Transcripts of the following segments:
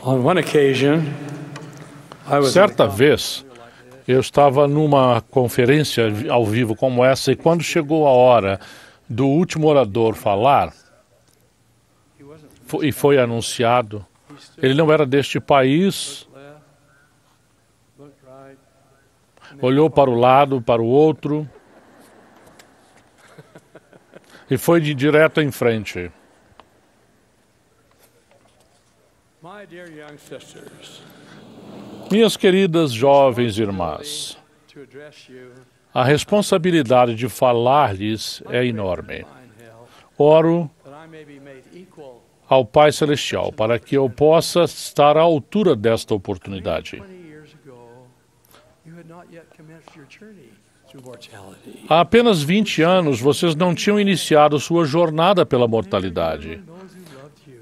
On one occasion, Certa vez, eu estava numa conferência ao vivo como essa, e quando chegou a hora do último orador falar, e foi anunciado, ele não era deste país, olhou para o lado, para o outro, e foi de direto em frente. my dear young sisters, Minhas queridas jovens irmãs, to address you, a responsabilidade de falar-lhes é enorme. mine hell, Oro that I may be made equal. ao Pai Celestial para que eu possa estar à altura desta oportunidade. 20 years ago, you had not yet commenced your journey through mortality. Há apenas 20 anos, vocês não tinham iniciado sua jornada pela mortalidade. Those who loved you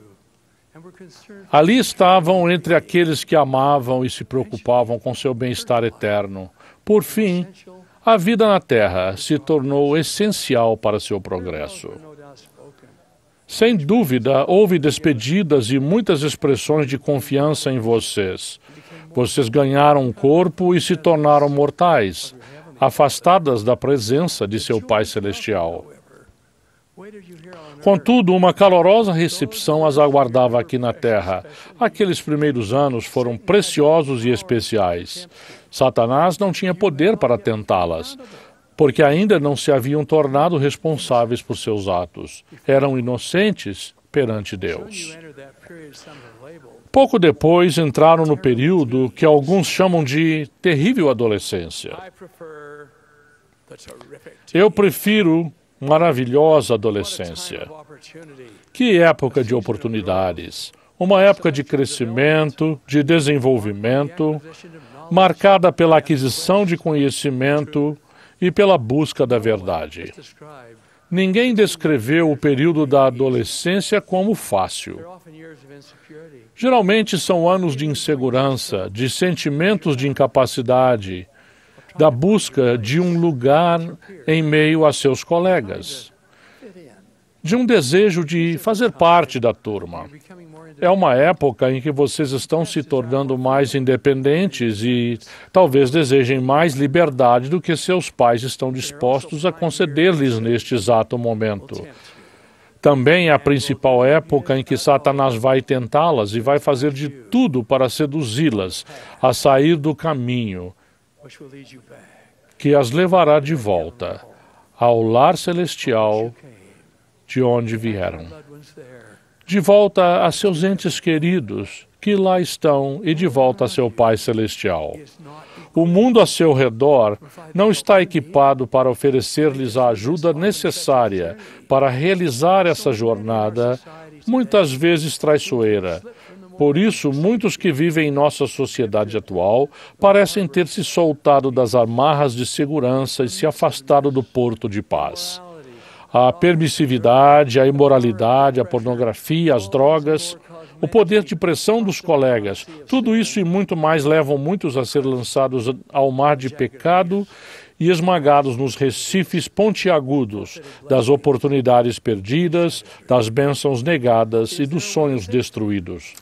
and were concerned Ali estavam entre aqueles que amavam e se preocupavam com seu bem-estar eterno. Por fim, essential, a vida na Terra se tornou essencial para seu progresso. no doubt spoken. Sem dúvida, houve despedidas e muitas expressões de confiança em vocês. Vocês ganharam um corpo e se tornaram mortais, afastadas da presença de seu Pai Celestial. Waited you here on earth, Contudo, uma calorosa recepção as aguardava aqui na Terra. Aqueles primeiros anos foram preciosos e especiais. Satanás não tinha poder para tentá-las, porque ainda não se haviam tornado responsáveis por seus atos. Eram inocentes perante you Deus. entered that period some have labeled Pouco depois entraram no período que alguns chamam de terrível adolescência. I prefer the terrific Eu prefiro maravilhosa time adolescência. of opportunity. Que época de oportunidades! Uma época de crescimento, de desenvolvimento, Position of knowledge marcada pela aquisição de conhecimento e pela busca da verdade. described. Ninguém descreveu o período da adolescência como fácil. They're often years of insecurity. Geralmente são anos de insegurança, de sentimentos de incapacidade, da busca de um lugar em meio a seus colegas, Fit in. de um desejo de fazer parte da turma. Becoming more É uma época em que vocês estão se tornando mais independentes e talvez desejem mais liberdade do que seus pais estão dispostos a conceder-lhes neste exato momento. Também é a principal época em que Satanás vai tentá-las e vai fazer de tudo para seduzi-las a sair do caminho which will lead you back. que as levará de volta ao lar celestial Came. de onde vieram. Loved ones there. De volta a seus entes queridos que lá estão e de volta a seu Pai Celestial. Is not O mundo a seu redor não está equipado para oferecer-lhes a ajuda necessária para realizar essa jornada, muitas vezes traiçoeira. Por isso, muitos que vivem em nossa sociedade atual parecem ter se soltado das amarras de segurança e se afastado do porto de paz. A permissividade, a imoralidade, a pornografia, as drogas, o poder de pressão dos colegas, tudo isso e muito mais levam muitos a ser lançados ao mar de pecado e esmagados nos recifes pontiagudos das oportunidades perdidas, das bênçãos negadas e dos sonhos destruídos.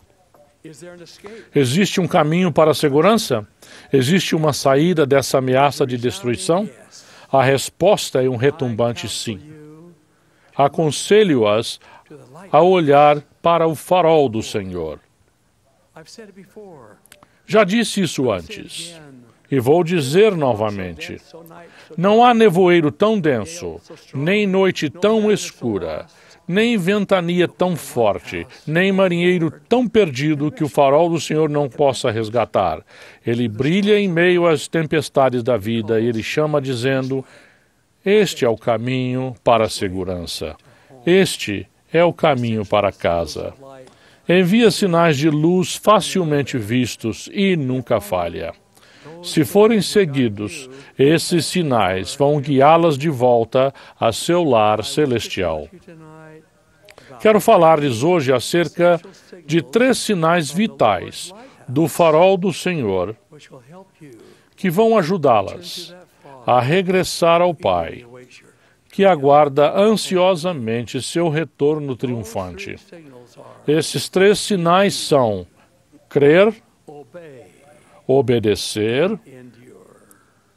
Is there an escape? Existe um caminho para a segurança? Existe uma saída dessa ameaça de destruição? Yes. A resposta é um retumbante sim. You Aconselho-as to the light. a olhar para o farol do Senhor. I've said it before. Já disse isso Say antes, it again. e vou dizer novamente. So night, so Não há nevoeiro tão denso, nem noite tão escura, nem ventania tão forte, nem marinheiro tão perdido que o farol do Senhor não possa resgatar. Ele brilha em meio às tempestades da vida e ele chama dizendo: este é o caminho para a segurança. Este é o caminho para casa. light. Envia sinais de luz facilmente vistos e nunca falha. Se forem seguidos, esses sinais vão guiá-las de volta a seu lar celestial. You tonight. Quero falar-lhes hoje acerca de 3 sinais vitais do farol do Senhor Which will help you que vão ajudá-las to that fall. a regressar ao Pai, Await your que aguarda ansiosamente seu retorno triunfante. signals are Esses 3 sinais são crer, obey, obedecer endure.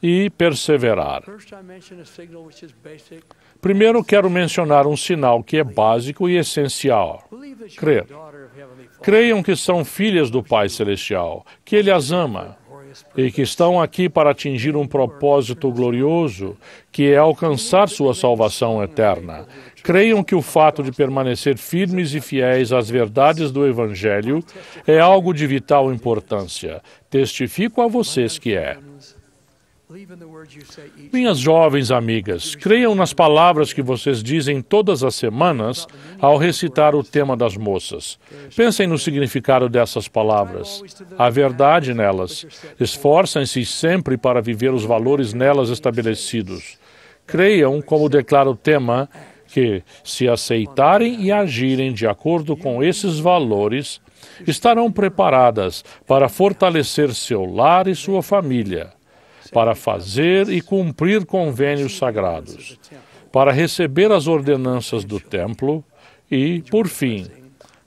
e perseverar. First, I mention a signal which is basic. Primeiro, quero mencionar um sinal que é básico e essencial. Believe that you Crer. are a daughter of Heavenly Father. Creiam que são filhas do Pai Celestial, que Ele as ama Glorious e que estão aqui para atingir um propósito glorioso, que é alcançar sua salvação eterna. Creiam que o fato de permanecer firmes e fiéis às verdades do Evangelho é algo de vital importância. Testifico a vocês que é. believe in the words you say each Minhas jovens amigas, creiam nas palavras que vocês dizem todas as semanas ao recitar o tema das moças. Pensem no significado dessas palavras, a verdade nelas. Esforcem-se sempre para viver os valores nelas estabelecidos. Creiam, como declara o tema, que, se aceitarem e agirem de acordo com esses valores, estarão preparadas para fortalecer seu lar e sua família, para fazer e cumprir convênios sagrados, para receber as ordenanças do templo e, por fim,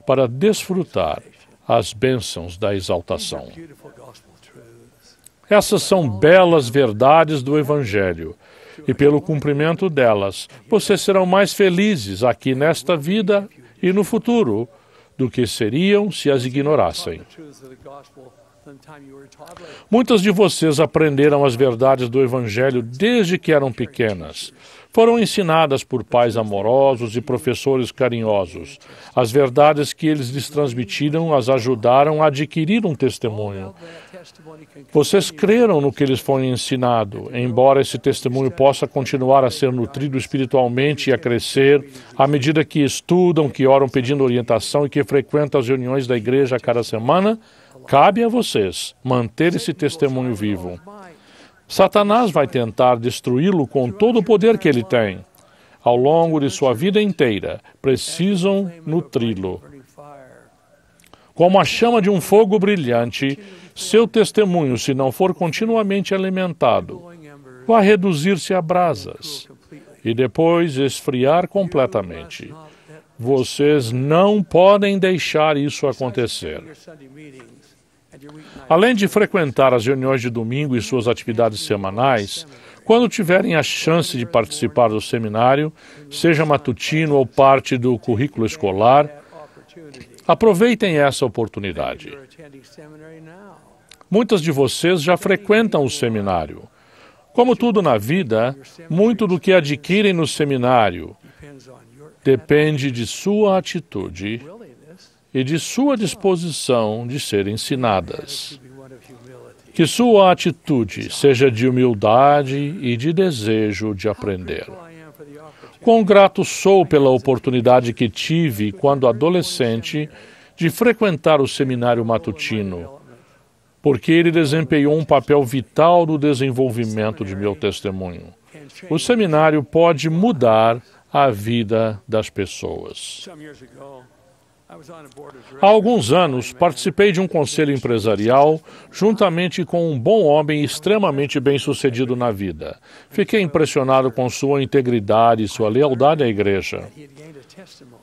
para desfrutar as bênçãos da exaltação. beautiful gospel truths. Essas são belas verdades do Evangelho, e pelo cumprimento delas, vocês serão mais felizes aqui nesta vida e no futuro do que seriam se as ignorassem. The truths of the gospel from the time you were a toddler. Muitas de vocês aprenderam as verdades do Evangelho desde que eram pequenas. Foram ensinadas por pais amorosos e professores carinhosos. As verdades que eles lhes transmitiram as ajudaram a adquirir um testemunho. That testimony can Vocês creram no que lhes foi ensinado, embora esse testemunho possa continuar a ser nutrido espiritualmente e a crescer à medida que estudam, que oram pedindo orientação e que frequentam as reuniões da igreja a cada semana. Cabe a vocês manter esse testemunho vivo. Satanás vai tentar destruí-lo com todo o poder que ele tem. Ao longo de sua vida inteira, precisam nutri-lo. burning fire. Como a chama de um fogo brilhante, seu testemunho, se não for continuamente alimentado, Glowing embers vai reduzir-se a brasas completely. e depois esfriar completamente. Not that Vocês não podem deixar isso acontecer. your Sunday meetings and your weeknight Além de frequentar as reuniões de domingo e suas atividades semanais, quando tiverem a chance de participar do seminário, seja matutino ou parte do currículo escolar, opportunity. aproveitem essa oportunidade. You're attending seminary now. Muitas de vocês já frequentam o seminário. Como tudo na vida, muito do que adquirem no seminário Depends on your depende de sua atitude willingness e de sua disposição de ser ensinadas. to be one of humility. Que sua atitude seja de humildade e de desejo de aprender. Grateful I am for the opportunity. Quão grato sou pela oportunidade que tive, quando adolescente, de frequentar o seminário matutino, porque ele desempenhou um papel vital no desenvolvimento de meu testemunho. O seminário pode mudar a vida das pessoas. Some years ago, I was on a board of Há directors. alguns anos, participei de um conselho empresarial juntamente com um bom homem extremamente bem-sucedido na vida. Fiquei impressionado com sua integridade e sua lealdade à igreja. He had gained a testimony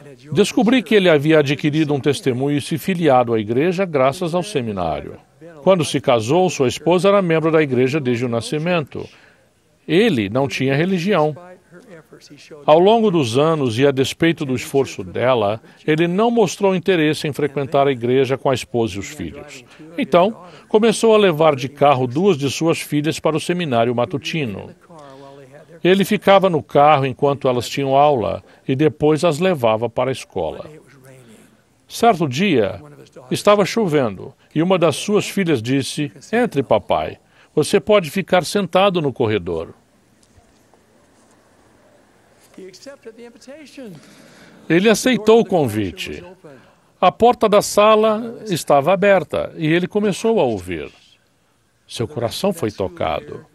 and had joined Descobri que ele havia adquirido um testemunho e se filiado à igreja graças ao seminário. Quando se casou, sua esposa era membro da igreja desde o nascimento. Ele não tinha religião. despite her efforts, he showed Ao longo dos anos e a despeito do esforço dela, ele não mostrou interesse em frequentar a igreja com a esposa e os filhos. Então, começou a levar de carro duas de suas filhas para o seminário matutino. the car while they had their Ele ficava no carro enquanto elas tinham aula e depois as levava para a escola. it was raining. Certo dia, One of his daughters estava chovendo e uma das suas filhas disse: "Entre, papai. Você pode ficar sentado no corredor." he accepted the invitation. Ele aceitou o convite. A porta da sala estava aberta e ele começou a ouvir. Seu coração foi tocado.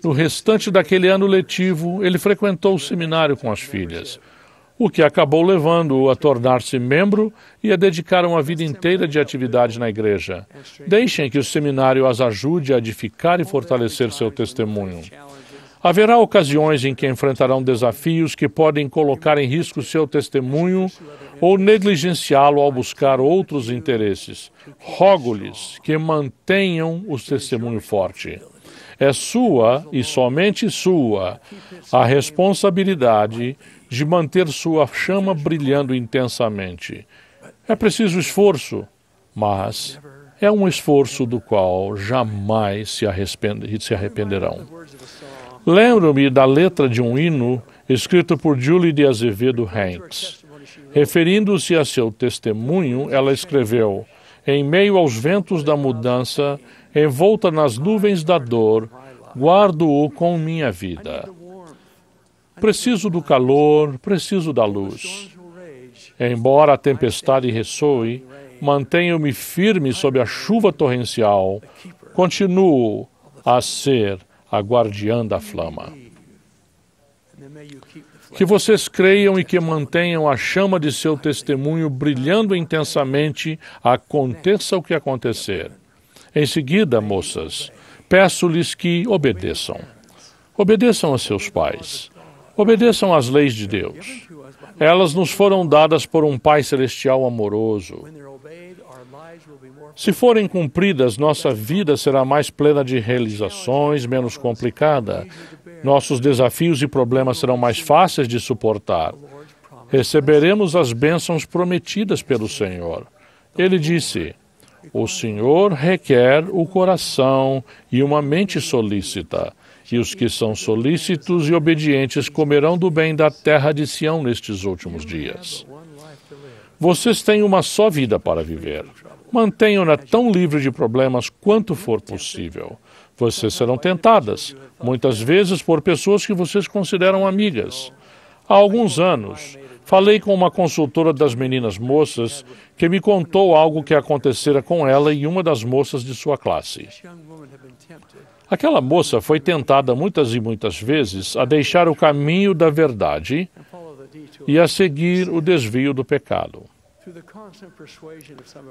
No restante daquele ano letivo, ele frequentou o seminário com as filhas, o que acabou levando-o a tornar-se membro e a dedicar uma vida inteira de atividade na igreja. Deixem que o seminário as ajude a edificar e fortalecer seu testemunho. Haverá ocasiões em que enfrentarão desafios que podem colocar em risco seu testemunho ou negligenciá-lo ao buscar outros interesses. Rogo-lhes que mantenham o testemunho forte. É sua, e somente sua, a responsabilidade de manter sua chama brilhando intensamente. É preciso esforço, mas é um esforço do qual jamais se arrependerão. Lembro-me da letra de um hino escrito por Julie de Azevedo Hanks. Referindo-se a seu testemunho, ela escreveu: em meio aos ventos da mudança, envolta nas nuvens da dor, guardo-o com minha vida. Preciso do calor, preciso da luz. Embora a tempestade ressoe, mantenho-me firme sob a chuva torrencial, continuo a ser a guardiã da flama. Que vocês creiam e que mantenham a chama de seu testemunho brilhando intensamente, aconteça o que acontecer. Em seguida, moças, peço-lhes que obedeçam. Obedeçam a seus pais. Obedeçam às leis de Deus. Elas nos foram dadas por um Pai Celestial amoroso. Se forem cumpridas, nossa vida será mais plena de realizações, menos complicada. Nossos desafios e problemas serão mais fáceis de suportar. Receberemos as bênçãos prometidas pelo Senhor. Ele disse: o Senhor requer o coração e uma mente solícita, e os que são solícitos e obedientes comerão do bem da terra de Sião nestes últimos dias. Vocês têm uma só vida para viver. Mantenham-na tão livre de problemas quanto for possível. Vocês serão tentadas, muitas vezes por pessoas que vocês consideram amigas. Há alguns anos, falei com uma consultora das meninas moças que me contou algo que acontecera com ela e uma das moças de sua classe. Aquela moça foi tentada muitas e muitas vezes a deixar o caminho da verdade e a seguir o desvio do pecado.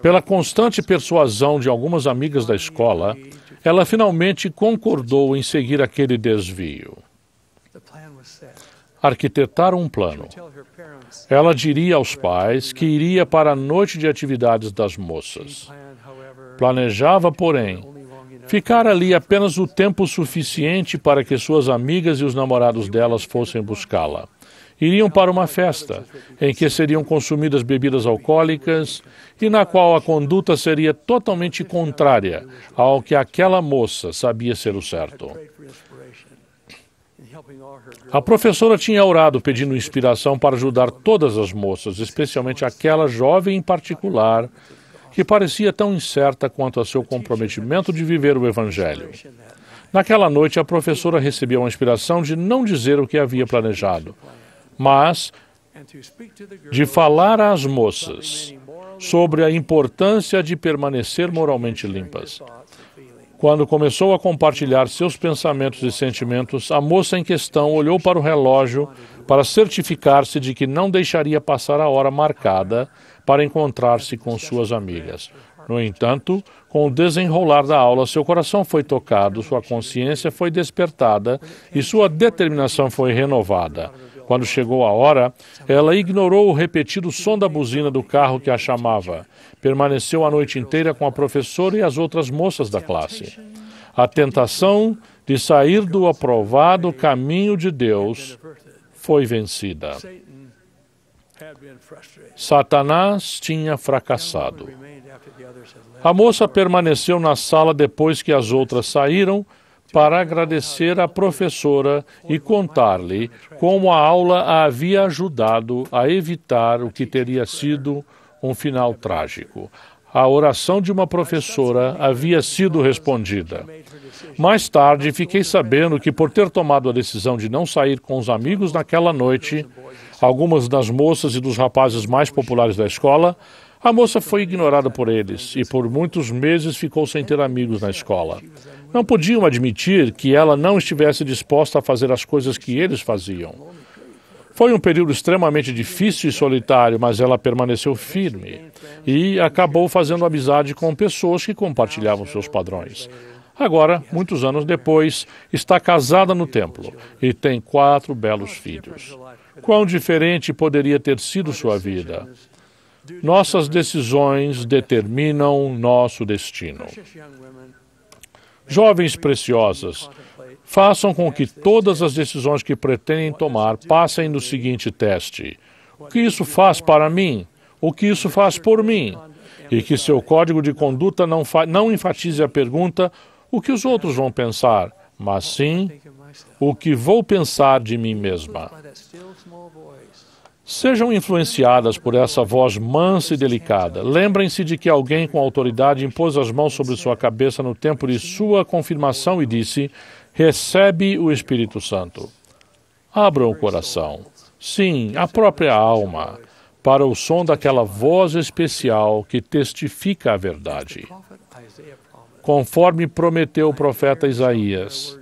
Pela constante persuasão de algumas amigas da escola, ela finalmente concordou em seguir aquele desvio. Arquitetaram um plano. Ela diria aos pais que iria para a noite de atividades das moças. Planejava, porém, ficar ali apenas o tempo suficiente para que suas amigas e os namorados delas fossem buscá-la. Iriam para uma festa, em que seriam consumidas bebidas alcoólicas e na qual a conduta seria totalmente contrária ao que aquela moça sabia ser o certo. A professora tinha orado pedindo inspiração para ajudar todas as moças, especialmente aquela jovem em particular, que parecia tão incerta quanto a seu comprometimento de viver o Evangelho. Naquela noite, a professora recebeu a inspiração de não dizer o que havia planejado, mas de falar às moças sobre a importância de permanecer moralmente limpas. Quando começou a compartilhar seus pensamentos e sentimentos, a moça em questão olhou para o relógio para certificar-se de que não deixaria passar a hora marcada para encontrar-se com suas amigas. No entanto, com o desenrolar da aula, seu coração foi tocado, sua consciência foi despertada e sua determinação foi renovada. Quando chegou a hora, ela ignorou o repetido som da buzina do carro que a chamava. Permaneceu a noite inteira com a professora e as outras moças da classe. A tentação de sair do aprovado caminho de Deus foi vencida. Satanás tinha fracassado. A moça permaneceu na sala depois que as outras saíram para agradecer à professora e contar-lhe como a aula a havia ajudado a evitar o que teria sido um final trágico. A oração de uma professora havia sido respondida. Mais tarde, fiquei sabendo que, por ter tomado a decisão de não sair com os amigos naquela noite, algumas das moças e dos rapazes mais populares da escola, a moça foi ignorada por eles e por muitos meses ficou sem ter amigos na escola. Não podiam admitir que ela não estivesse disposta a fazer as coisas que eles faziam. Foi um período extremamente difícil e solitário, mas ela permaneceu firme e acabou fazendo amizade com pessoas que compartilhavam seus padrões. Agora, muitos anos depois, está casada no templo e tem 4 belos filhos. Quão diferente poderia ter sido sua vida? Nossas decisões determinam nosso destino. Jovens preciosas, façam com que todas as decisões que pretendem tomar passem no seguinte teste: o que isso faz para mim? O que isso faz por mim? E que seu código de conduta não enfatize a pergunta: o que os outros vão pensar? Mas sim, o que vou pensar de mim mesma. Sejam influenciadas por essa voz mansa e delicada. Lembrem-se de que alguém com autoridade impôs as mãos sobre sua cabeça no tempo de sua confirmação e disse: recebe o Espírito Santo. Abram o coração, sim, a própria alma, para o som daquela voz especial que testifica a verdade. Conforme prometeu o profeta Isaías,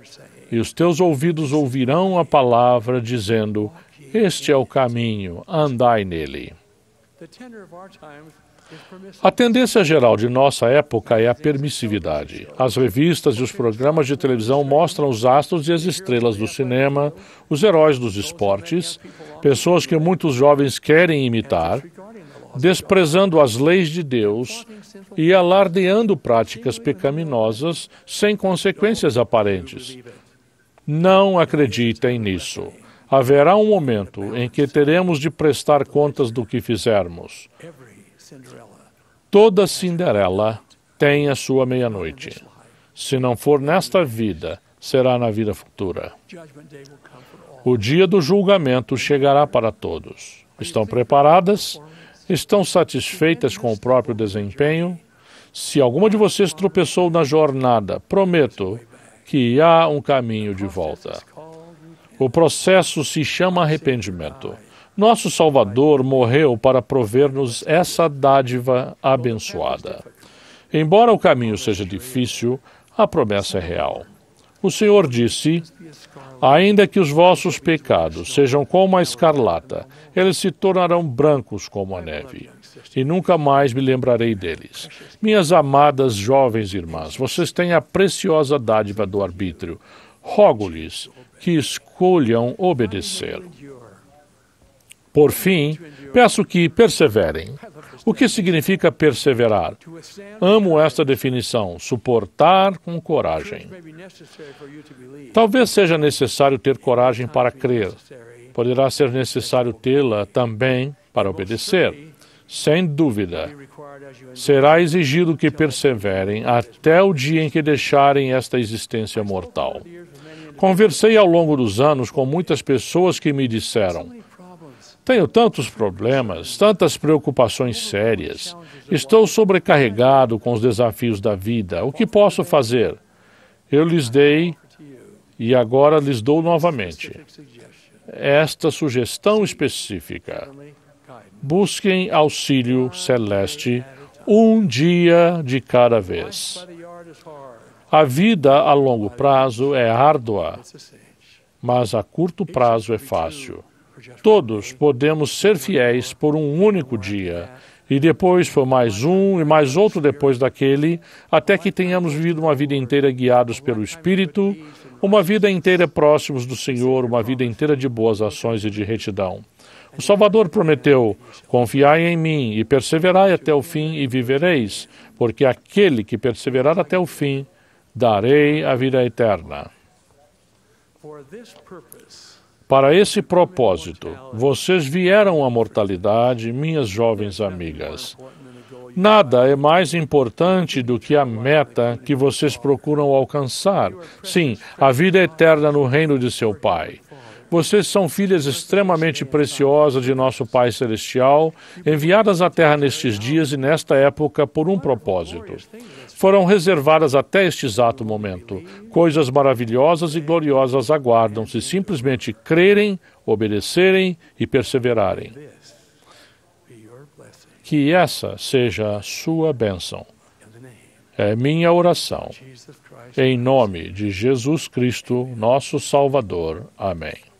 e os teus ouvidos ouvirão a palavra dizendo: este é o caminho, andai nele. A tendência geral de nossa época é a permissividade. As revistas e os programas de televisão mostram os astros e as estrelas do cinema, os heróis dos esportes, pessoas que muitos jovens querem imitar, desprezando as leis de Deus e alardeando práticas pecaminosas sem consequências aparentes. Não acreditem nisso. Haverá um momento em que teremos de prestar contas do que fizermos. Toda Cinderela tem a sua meia-noite. Se não for nesta vida, será na vida futura. O dia do julgamento chegará para todos. Estão preparadas? Estão satisfeitas com o próprio desempenho? Se alguma de vocês tropeçou na jornada, prometo que há um caminho de volta. O processo se chama arrependimento. Nosso Salvador morreu para prover-nos essa dádiva abençoada. Embora o caminho seja difícil, a promessa é real. O Senhor disse: ainda que os vossos pecados sejam como a escarlata, eles se tornarão brancos como a neve, e nunca mais me lembrarei deles. Minhas amadas jovens irmãs, vocês têm a preciosa dádiva do arbítrio. Rogo-lhes que escolham obedecer. Por fim, peço que perseverem. O que significa perseverar? Amo esta definição: suportar com coragem. Talvez seja necessário ter coragem para crer. Poderá ser necessário tê-la também para obedecer. Sem dúvida, será exigido que perseverem até o dia em que deixarem esta existência mortal. Conversei ao longo dos anos com muitas pessoas que me disseram: tenho tantos problemas, tantas preocupações sérias. Estou sobrecarregado com os desafios da vida. O que posso fazer? Eu lhes dei, e agora lhes dou novamente, esta sugestão específica. Busquem auxílio celeste um dia de cada vez. A vida a longo prazo é árdua, mas a curto prazo é fácil. Todos podemos ser fiéis por um único dia, e depois por mais um e mais outro depois daquele, até que tenhamos vivido uma vida inteira guiados pelo Espírito, uma vida inteira próximos do Senhor, uma vida inteira de boas ações e de retidão. O Salvador prometeu: confiai em mim e perseverai até o fim e vivereis, porque aquele que perseverar até o fim, darei a vida eterna. Para esse propósito, vocês vieram à mortalidade, minhas jovens amigas. Nada é mais importante do que a meta que vocês procuram alcançar. Sim, a vida eterna no reino de seu Pai. Vocês são filhas extremamente preciosas de nosso Pai Celestial, enviadas à Terra nestes dias e nesta época por um propósito. Foram reservadas até este exato momento. Coisas maravilhosas e gloriosas aguardam se simplesmente crerem, obedecerem e perseverarem. Que essa seja a sua bênção. É minha oração. Em nome de Jesus Cristo, nosso Salvador. Amém.